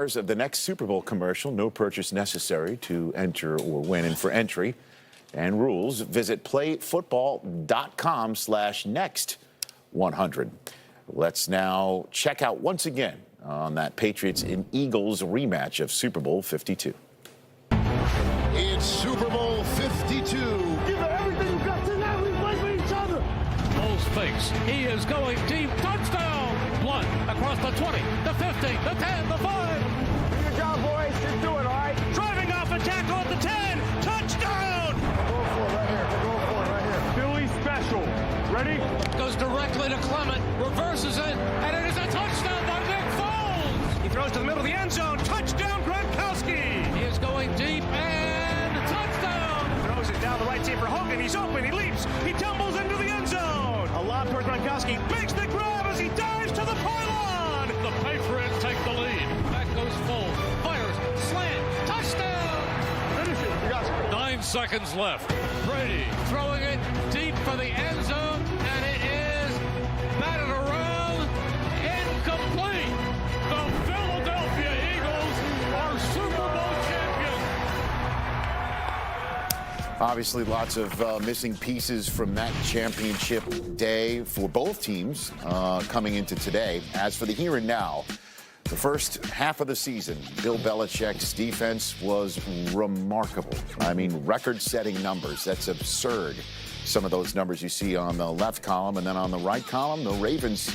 Of the next Super Bowl commercial, no purchase necessary to enter or win. And for entry and rules, visit playfootball.com/next100. Let's now check out once again on that Patriots and Eagles rematch of Super Bowl 52. It's Super Bowl 52. Give it everything you got tonight. We play for each other. Bulls fakes. He is going deep. Touchdown! Blunt across the 20, the 50, the 10, the 5. Good job, boys. Just do it, all right? Driving off a tackle at the 10. Touchdown! Go for it right here. Go for it right here. Philly special. Ready? Goes directly to Clement, reverses it, and it is a touchdown by Nick Foles. He throws to the middle of the end zone. Touchdown, Gronkowski. He is going deep and touchdown. Throws it down the right seam for Hogan. He's open. He leaps. He tumbles into the end zone. A lob toward Gronkowski. Makes the grab as he dives to the pylon. The Patriots take the lead. Back goes Foles. Fires. Slant. Touchdown. Finish it. You got it. 9 seconds left. Brady throwing it deep for the end zone, and it is batted around, incomplete. The Philadelphia Eagles are Super Bowl champions. Obviously, lots of missing pieces from that championship day for both teams coming into today. As for the here and now, the first half of the season, Bill Belichick's defense was remarkable. I mean, record-setting numbers. That's absurd. Some of those numbers you see on the left column, and then on the right column, the Ravens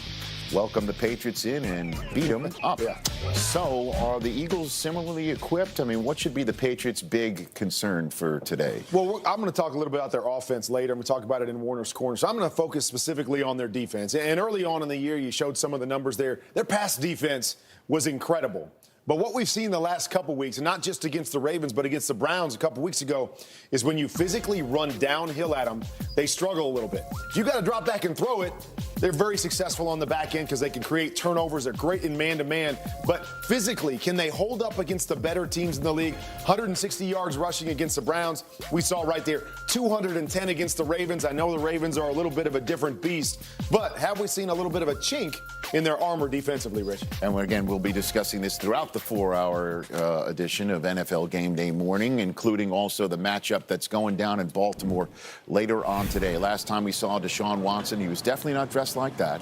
welcomed the Patriots in and beat them up. Yeah. So are the Eagles similarly equipped? I mean, what should be the Patriots' big concern for today? Well, I'm going to talk a little bit about their offense later. I'm going to talk about it in Warner's Corner. So I'm going to focus specifically on their defense. And early on in the year, you showed some of the numbers there. Their pass defense was incredible. But what we've seen the last couple weeks, and not just against the Ravens, but against the Browns a couple weeks ago, is when you physically run downhill at them, they struggle a little bit. If you got to drop back and throw it, they're very successful on the back end because they can create turnovers. They're great in man-to-man. But physically, can they hold up against the better teams in the league? 160 yards rushing against the Browns. We saw right there, 210 against the Ravens. I know the Ravens are a little bit of a different beast, but have we seen a little bit of a chink in their armor defensively, Rich? And again, we'll be discussing this throughout the 4-hour edition of NFL Game Day Morning, including also the matchup that's going down in Baltimore later on today. Last time we saw Deshaun Watson, he was definitely not dressed like that.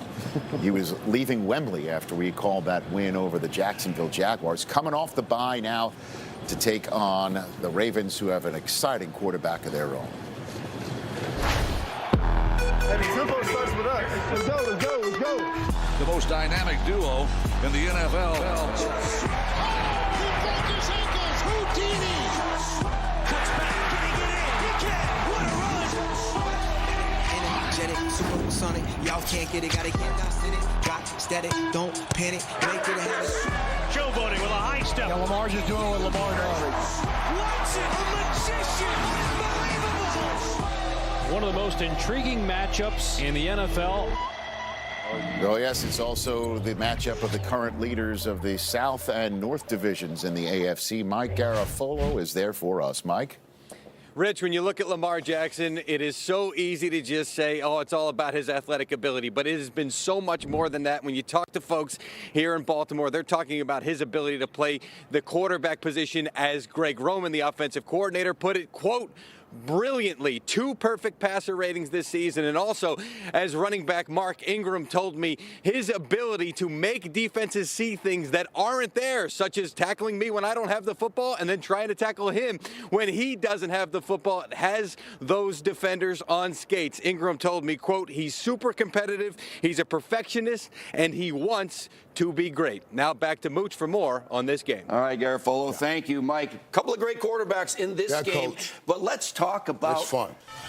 He was leaving Wembley after we called that win over the Jacksonville Jaguars. Coming off the bye now to take on the Ravens, who have an exciting quarterback of their own. Hey, the tempo starts with us. Let's go, let's go, let's go. The most dynamic duo in the NFL. He broke his ankles. Houdini. Cuts back, getting it in. He can't. What a run. Energetic, supersonic. Y'all can't get it. Gotta get down, sit it. Got static. Don't panic. Make it a habit. Showboating with a high step. Yeah, Lamar's just doing what Lamar does. Watson, a magician. Unbelievable. One of the most intriguing matchups in the NFL. Oh, yes, it's also the matchup of the current leaders of the South and North divisions in the AFC. Mike Garafolo is there for us. Mike? Rich, when you look at Lamar Jackson, it is so easy to just say, oh, it's all about his athletic ability. But it has been so much more than that. When you talk to folks here in Baltimore, they're talking about his ability to play the quarterback position, as Greg Roman, the offensive coordinator, put it, quote, brilliantly. 2 perfect passer ratings this season. And also, as running back Mark Ingram told me, his ability to make defenses see things that aren't there, such as tackling me when I don't have the football and then trying to tackle him when he doesn't have the football, has those defenders on skates. Ingram told me, quote, he's super competitive, he's a perfectionist, and he wants to be great. Now back to Mooch for more on this game. All right, Garafolo, thank you, Mike. A couple of great quarterbacks in this game, Coach. but let's talk about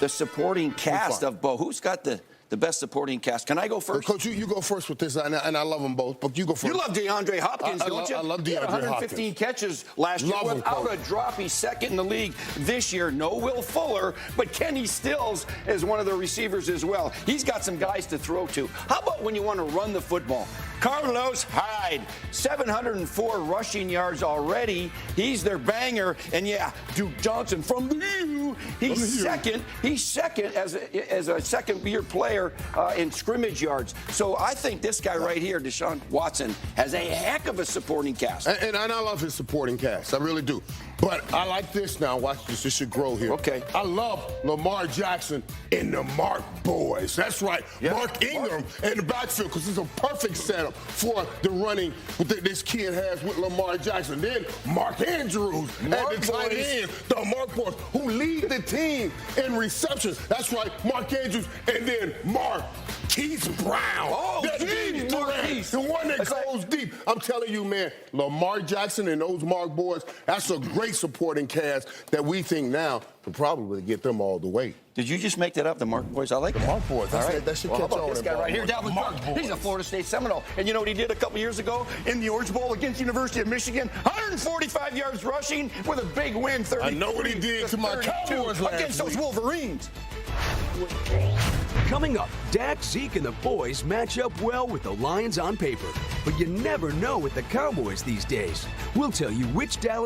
the supporting cast of both. Who's got the best supporting cast? Can I go first? Coach, you go first with this, and I love them both, but you go first. You love DeAndre Hopkins, don't you? I love DeAndre 115 Hopkins. catches last year Love him, without Coach. a drop. He's second in the league this year. No Will Fuller, but Kenny Stills is one of the receivers as well. He's got some guys to throw to. How about when you want to run the football? Carlos Hyde, 704 rushing yards already. He's their banger. And yeah, Duke Johnson from the U you. He's second. He's second as a second-year player in scrimmage yards. So I think this guy right here, Deshaun Watson, has a heck of a supporting cast. And I love his supporting cast. I really do. But I like this now. Watch this. This should grow here. Okay. I love Lamar Jackson and the Mark boys. That's right. Yeah. Mark Ingram in the backfield, because it's a perfect setup for the running that this kid has with Lamar Jackson. Then Mark Andrews at the tight end. The Mark boys who lead the team in receptions. That's right. Mark Andrews. And then Marquise Brown. Oh, that geez, Marquise. the one that goes deep. I'm telling you, man, Lamar Jackson and those Mark boys, that's a great supporting cast that we think now will probably get them all the way. Did you just make that up, the Mark boys? I like that. Mark boys. All right. That should Well, catch how about on. this guy right here, Dalvin Mark Cook? boys. He's a Florida State Seminole. And you know what he did a couple years ago in the Orange Bowl against University of Michigan? 145 yards rushing with a big win, 30. I know what he did to my Cowboys last against those week. Wolverines. Coming up, Dak, Zeke, and the boys match up well with the Lions on paper. But you never know with the Cowboys these days. We'll tell you which Dallas